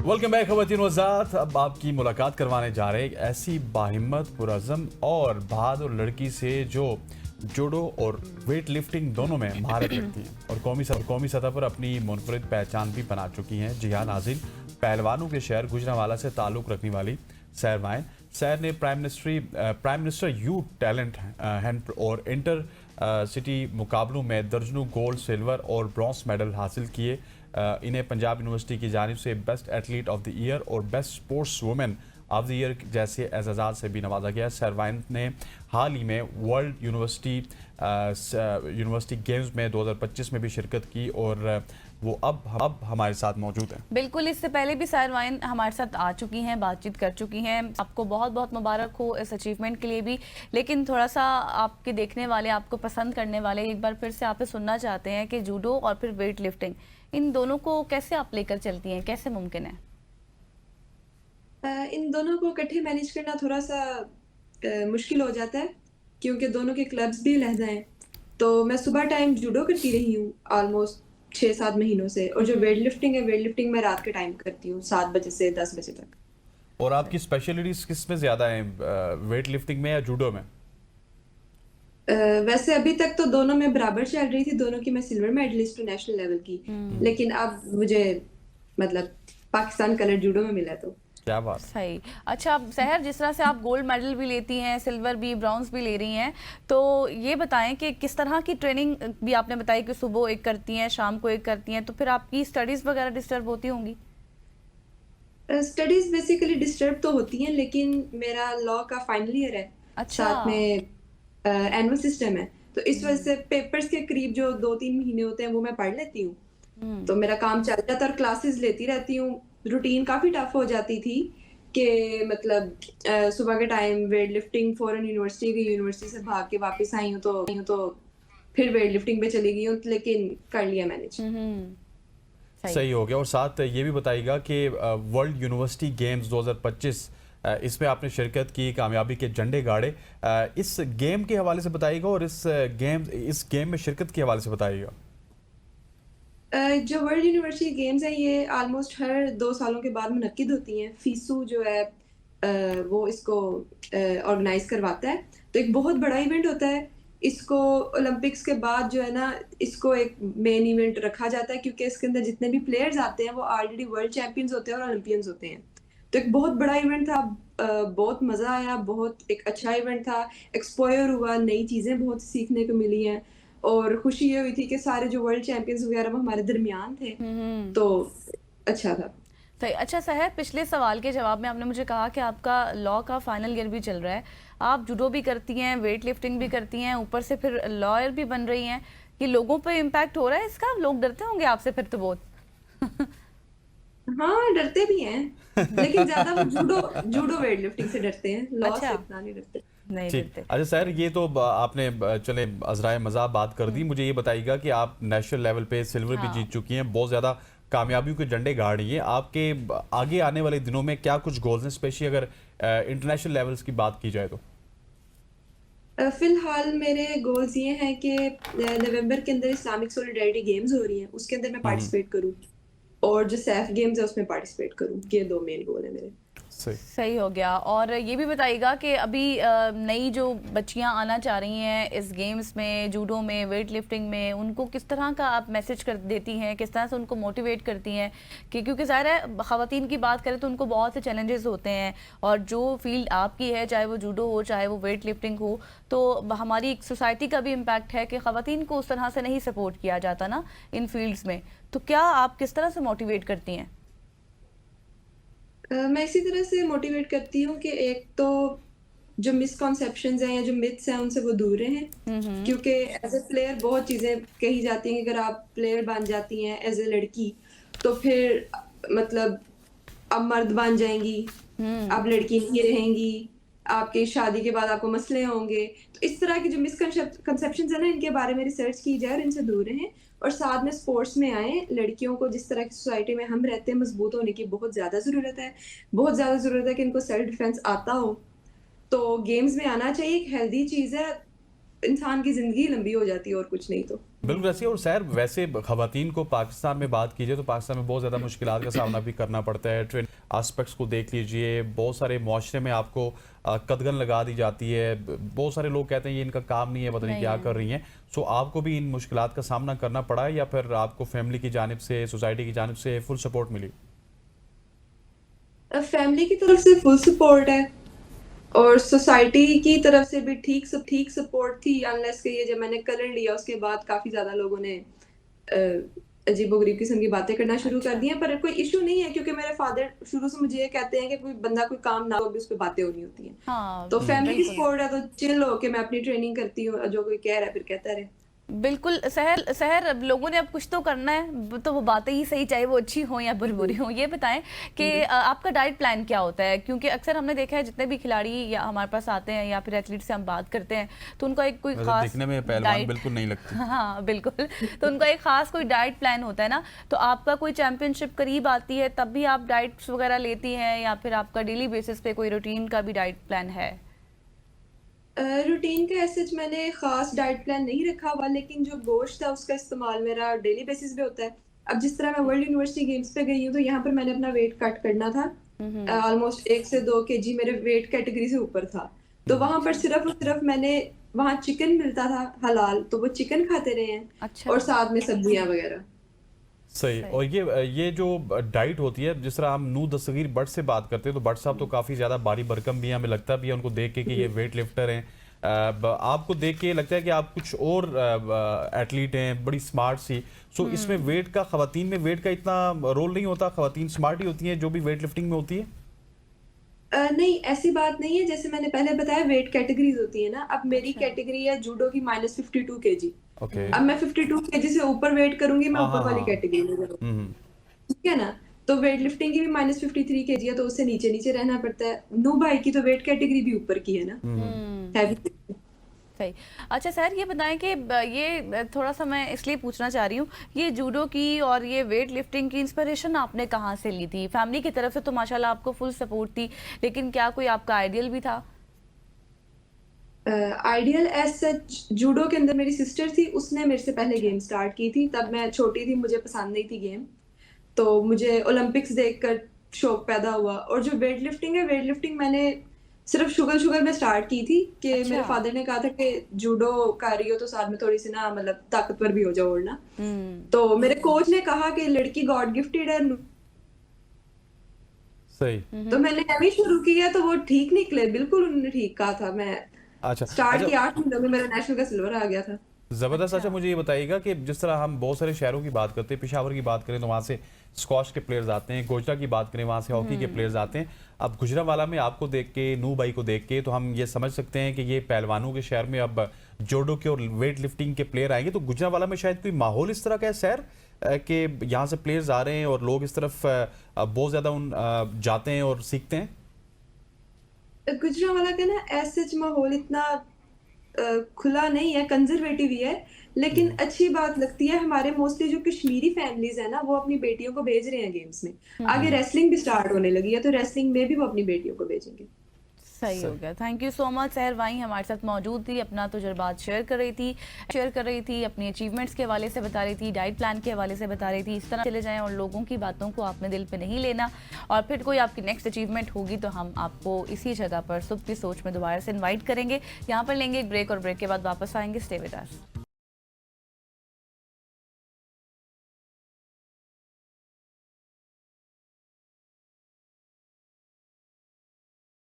Welcome back खवातीन व हज़रात। अब आपकी मुलाकात करवाने जा रहे हैं एक ऐसी बाहिम्मत, पुरअज़्म और बहादुर लड़की से जो जूडो और वेट लिफ्टिंग दोनों में महारत रखती हैं और कौमी सतह पर अपनी मुनफरिद पहचान भी बना चुकी हैं। जी हाँ नाज़रीन, पहलवानों के शहर गुजरांवाला से ताल्लुक़ रखने वाली सैर वाइन सैर ने prime minister youth talent hunt और इंटर सिटी मुकाबलों में दर्जनों गोल्ड, सिल्वर और ब्रॉन्ज मेडल हासिल किए। इन्हें पंजाब यूनिवर्सिटी की जानिब से best athlete of the year और best sports women of the year जैसे एजाज़ात से भी नवाजा गया। सरवाइन ने हाल ही में वर्ल्ड यूनिवर्सिटी गेम्स में 2025 में भी शिरकत की और वो अब हमारे साथ मौजूद है। बिल्कुल, इससे पहले भी सरवाइन हमारे साथ आ चुकी हैं, बातचीत कर चुकी हैं। आपको बहुत बहुत मुबारक हो इस अचीवमेंट के लिए भी। लेकिन थोड़ा सा आपके देखने वाले, आपको पसंद करने वाले एक बार फिर से आपसे सुनना चाहते हैं कि जूडो और फिर वेट लिफ्टिंग, इन दोनों को कैसे आप लेकर चलती हैं, कैसे मुमकिन है? इन दोनों को इकट्ठे मैनेज करना थोड़ा सा मुश्किल हो जाता है क्योंकि दोनों के क्लब्स भी अलहदा हैं। तो मैं सुबह टाइम जूडो करती रही हूँ ऑलमोस्ट 6-7 महीनों से, और जो वेट लिफ्टिंग है, वेट लिफ्टिंग मैं रात के टाइम करती हूँ 7 बजे से 10 बजे तक। और आपकी स्पेशलिटीज किस में ज़्यादा हैं, वेट लिफ्टिंग में या जूडो में? वैसे अभी तक तो दोनों में बराबर चल रही थी, दोनों की मैं सिल्वर मेडलिस्ट हूँ नेशनल लेवल की। लेकिन अब मुझे मतलब पाकिस्तान कलर जूडो में मिला तो क्या बात। सही। अच्छा सहर, जिस तरह से आप गोल्ड मेडल भी लेती हैं, सिल्वर भी, ब्रॉन्ज भी ले रही हैं, तो ये बताएं कि किस तरह की ट्रेनिंग भी आपने बताई कि सुबह एक करती हैं, शाम को एक करती हैं, तो फिर आपकी स्टडीज़ वगैरह डिस्टर्ब होती होंगी? स्टडीज बेसिकली डिस्टर्ब तो होती हैं, लेकिन मेरा लॉ का फाइनल ईयर है। अच्छा। साथ में एनुअल सिस्टम है, तो इस वजह से पेपर्स के करीब जो 2-3 महीने होते हैं वो मैं पढ़ लेती हूँ। तो मेरा काम चल जाता है और क्लासेस लेती रहती हूँ। रूटीन काफी टफ हो जाती थी कि मतलब सुबह के time weight lifting foreign university से भाग के वापस आई हूँ तो फिर वेट लिफ्टिंग पे चली गई हूँ, लेकिन कर लिया मैनेज। सही हो गया। और साथ ये भी बताइएगा कि वर्ल्ड यूनिवर्सिटी गेम्स 2025 इसमें आपने शिरकत की, कामयाबी के झंडे गाड़े। इस गेम के हवाले से बताइएगा और इस गेम में शिरकत के हवाले से बताइएगा। जो वर्ल्ड यूनिवर्सिटी गेम्स हैं ये ऑलमोस्ट हर 2 सालों के बाद मुनक्किद होती हैं। फीसू जो है वो इसको ऑर्गेनाइज करवाता है, तो एक बहुत बड़ा इवेंट होता है। इसको ओलंपिक्स के बाद जो है ना, इसको एक मेन इवेंट रखा जाता है क्योंकि इसके अंदर जितने भी प्लेयर्स आते हैं वो ऑलरेडी वर्ल्ड चैंपियंस होते हैं और ओलंपियंस होते हैं। तो एक बहुत बड़ा इवेंट था, बहुत मज़ा आया, बहुत एक अच्छा इवेंट था। एक्सपोयर हुआ, नई चीज़ें बहुत सीखने को मिली हैं और खुशी ये हुई थी कि सारे जो वर्ल्ड चैंपियंस वगैरह वो हमारे दरमियान थे, तो अच्छा था। सही। अच्छा सहर, पिछले सवाल के जवाब में आपने मुझे कहा कि आपका लॉ का फाइनल ईयर भी चल रहा है, आप जूडो भी करती हैं, वेट लिफ्टिंग भी करती हैं, ऊपर से फिर लॉयर भी बन रही हैं। ये लोगों पे इम्पैक्ट हो रहा है इसका? लोग डरते होंगे आपसे फिर तो बहुत। हाँ, डरते भी हैं, लेकिन ज्यादा वो जूडो वेट लिफ्टिंग से डरते हैं, लॉ अच्छा। से इतना नहीं डरते। नहीं ठीक। डरते। अच्छा सर, ये तो आपने चले अजराए मज़ाक बात कर दी। मुझे ये बताइएगा कि आप नेशनल लेवल पे सिल्वर भी जीत चुकी हैं, बहुत ज़्यादा कामयाबियों के झंडे गाड़ रही हैं। आपके आगे आने वाले दिनों में क्या कुछ गोल्स हैं, स्पेशली अगर इंटरनेशनल लेवल्स की बात की जाए तो? फिलहाल मेरे गोल्स ये हैं कि नवंबर के अंदर इस्लामिक सॉलिडारिटी गेम्स हो रही हैं, उसके अंदर मैं पार्टिसिपेट करूं और जो सैफ गेम्स है उसमें पार्टिसिपेट करूं। ये 2 मेन गोल है मेरे। सही हो गया। और ये भी बताइएगा कि अभी नई जो बच्चियां आना चाह रही हैं इस गेम्स में, जूडो में, वेट लिफ्टिंग में, उनको किस तरह का आप मैसेज कर देती हैं, किस तरह से उनको मोटिवेट करती हैं? कि क्योंकि ज़ाहिर है ख़वातीन की बात करें तो उनको बहुत से चैलेंजेस होते हैं, और जो फील्ड आपकी है, चाहे वो जूडो हो, चाहे वो वेट लिफ्टिंग हो, तो हमारी एक सोसाइटी का भी इम्पैक्ट है कि ख़वातीन को उस तरह से नहीं सपोर्ट किया जाता ना इन फील्ड्स में। तो क्या आप किस तरह से मोटिवेट करती हैं? मैं इसी तरह से मोटिवेट करती हूँ कि एक तो जो मिसकॉन्सेप्शंस हैं या जो मिथ्स हैं उनसे वो दूर रहें, क्योंकि एज ए प्लेयर बहुत चीज़ें कही जाती हैं कि अगर आप प्लेयर बन जाती हैं एज ए लड़की तो फिर मतलब अब मर्द बन जाएंगी, आप लड़की नहीं रहेंगी, आपकी शादी के बाद आपको मसले होंगे। तो इस तरह की जो मिसकंसेप्शंस है ना, इनके बारे में रिसर्च की जाए और इनसे दूर रहें, और साथ में स्पोर्ट्स में आए। लड़कियों को जिस तरह की सोसाइटी में हम रहते हैं मजबूत होने की बहुत ज़्यादा ज़रूरत है, बहुत ज़्यादा ज़रूरत है कि इनको सेल्फ डिफेंस आता हो। तो गेम्स में आना चाहिए, एक हेल्दी चीज़ है। इंसान की ज़िंदगी लंबी हो जाती है और कुछ नहीं तो। बिल्कुल ऐसी। और सैर वैसे खवातीन को पाकिस्तान में बात कीजिए तो पाकिस्तान में बहुत ज़्यादा मुश्किलात का सामना भी करना पड़ता है। ट्रेन आस्पेक्ट्स को देख लीजिए, बहुत सारे मुआशरे में आपको कदगन लगा दी जाती है। बहुत सारे लोग कहते हैं ये इनका काम नहीं है, पता नहीं क्या कर रही हैं। सो आपको भी इन मुश्किलात का सामना करना पड़ा है या फिर आपको फैमिली की जानिब से, सोसाइटी की जानिब से फुल सपोर्ट मिली? फैमिली की तरफ से फुल सपोर्ट है और सोसाइटी की तरफ से भी ठीक सपोर्ट थी, अनलेस कि ये जब मैंने कलर लिया उसके बाद काफी ज्यादा लोगों ने अजीबोगरीब किस्म की बातें करना शुरू कर दी हैं। पर कोई इशू नहीं है क्योंकि मेरे फादर शुरू से मुझे ये कहते हैं कि कोई बंदा कोई काम ना हो भी उस पर बातें होनी होती हैं। हाँ, तो फैमिली की बिल्कुल। सपोर्ट है तो चिल हो के मैं अपनी ट्रेनिंग करती हूँ, जो कोई कह रहा है फिर कहता रहे। बिल्कुल। सहर अब लोगों ने अब कुछ तो करना है, तो वो बातें ही सही, चाहे वो अच्छी हो या बुरी हो। ये बताएं कि आपका डाइट प्लान क्या होता है? क्योंकि अक्सर हमने देखा है जितने भी खिलाड़ी या हमारे पास आते हैं या फिर एथलीट से हम बात करते हैं तो उनका एक कोई खास दिखने में पहलवान बिल्कुल नहीं लगती। हाँ बिल्कुल, तो उनका एक खास कोई डाइट प्लान होता है ना। तो आपका कोई चैंपियनशिप करीब आती है तब भी आप डाइट्स वगैरह लेती हैं या फिर आपका डेली बेसिस पे कोई रूटीन का भी डाइट प्लान है? रूटीन का ऐसे मैंने खास डाइट प्लान नहीं रखा हुआ, लेकिन जो गोश्त है उसका इस्तेमाल मेरा डेली बेसिस पे होता है। अब जिस तरह मैं वर्ल्ड यूनिवर्सिटी गेम्स पे गई हूँ तो यहाँ पर मैंने अपना वेट कट करना था। ऑलमोस्ट 1 से 2 केजी मेरे वेट कैटेगरी से ऊपर था। तो वहां पर सिर्फ और सिर्फ मैंने, वहां चिकन मिलता था हलाल, तो वो चिकन खाते रहे हैं। अच्छा। और साथ में सब्जियां वगैरह। सही। और ये जो डाइट होती है, जिस तरह हम नू दस्तगीर भट्ट से बात करते हैं तो भट्ट साहब तो काफ़ी ज़्यादा बारी भरकम भी हैं, हमें लगता भी है उनको देख के कि ये वेट लिफ्टर हैं। आपको देख के लगता है कि आप कुछ और एथलीट हैं, बड़ी स्मार्ट सी। सो इसमें वेट का, खवातीन में वेट का इतना रोल नहीं होता? खवातीन स्मार्ट ही होती हैं जो भी वेट लिफ्टिंग में होती है? नहीं, ऐसी बात नहीं है। जैसे मैंने पहले बताया वेट कैटेगरीज होती है ना। अब मेरी कैटेगरी है जूडो की -52 केजी। ओके। अब मैं 52 केजी से ऊपर वेट करूंगी, मैं ऊपर वाली कैटेगरी में जाऊंगी, ठीक है ना। तो वेट लिफ्टिंग की भी -53 केजी है तो उससे नीचे नीचे रहना पड़ता है। नू भाई की तो वेट कैटेगरी भी ऊपर की है ना, हैवी। सही। अच्छा सर, ये बताएं कि ये थोड़ा सा मैं इसलिए पूछना चाह रही हूँ, ये जूडो की और ये वेट लिफ्टिंग की इंस्पिरेशन आपने कहाँ से ली थी? फैमिली की तरफ से तो माशाल्लाह आपको फुल सपोर्ट थी, लेकिन क्या कोई आपका आइडियल भी था? आइडियल एज सच जूडो के अंदर मेरी सिस्टर थी, उसने मेरे से पहले गेम स्टार्ट की थी। तब मैं छोटी थी, मुझे पसंद नहीं थी गेम, तो मुझे ओलंपिक्स देखकर शौक पैदा हुआ। और जो वेट लिफ्टिंग है, वेट लिफ्टिंग मैंने सिर्फ शुगर में स्टार्ट की थी कि मेरे फादर ने कहा था कि जूडो कर रही हो तो साथ में थोड़ी सी ना, मतलब ताकतवर भी हो जाओ और ना। तो मेरे कोच ने कहा कि लड़की गॉड गिफ्टेड है। सही। तो मैंने ऐसे शुरू किया तो वो ठीक निकले, बिल्कुल उन्होंने ठीक कहा था। मैं अच्छा। स्टार्ट किया 8 महीनों में मेरा नेशनल का सिल्वर आ गया था। ज़बरदस्त। अच्छा, मुझे ये बताइएगा कि जिस तरह हम बहुत सारे शहरों की बात करते हैं, पेशावर की बात करें तो वहाँ से स्क्वाश के प्लेयर्स आते हैं, गोजरा की बात करें वहाँ से हॉकी के प्लेयर्स आते हैं। अब गुजरांवाला में आपको देख के, नू भाई को देख के, तो हम ये समझ सकते हैं कि ये पहलवानों के शहर में अब जूडो के और वेट लिफ्टिंग के प्लेयर आएंगे। तो गुजरांवाला में शायद कोई माहौल इस तरह का है सैर कि यहाँ से प्लेयर्स आ रहे हैं और लोग इस तरफ बहुत ज़्यादा जाते हैं और सीखते हैं? गुजरांवाला का ना ऐसे माहौल इतना खुला नहीं है, कंजर्वेटिव ही है। लेकिन अच्छी बात लगती है, हमारे मोस्टली जो कश्मीरी फैमिलीज है ना, वो अपनी बेटियों को भेज रहे हैं गेम्स में। आगे रेसलिंग भी स्टार्ट होने लगी है तो रेसलिंग में भी वो अपनी बेटियों को भेजेंगे। सही हो गया। Thank you so much. सहर वाई हमारे साथ मौजूद थी, अपना तजुर्बात शेयर कर रही थी, अपनी अचीवमेंट्स के हवाले से बता रही थी, डाइट प्लान के हवाले से बता रही थी। इस तरह चले जाएं और लोगों की बातों को आपने दिल पे नहीं लेना, और फिर कोई आपकी नेक्स्ट अचीवमेंट होगी तो हम आपको इसी जगह पर सुबह की सोच में दोबारा से इन्वाइट करेंगे। यहाँ पर लेंगे एक ब्रेक और ब्रेक के बाद वापस आएंगे। Stay with us.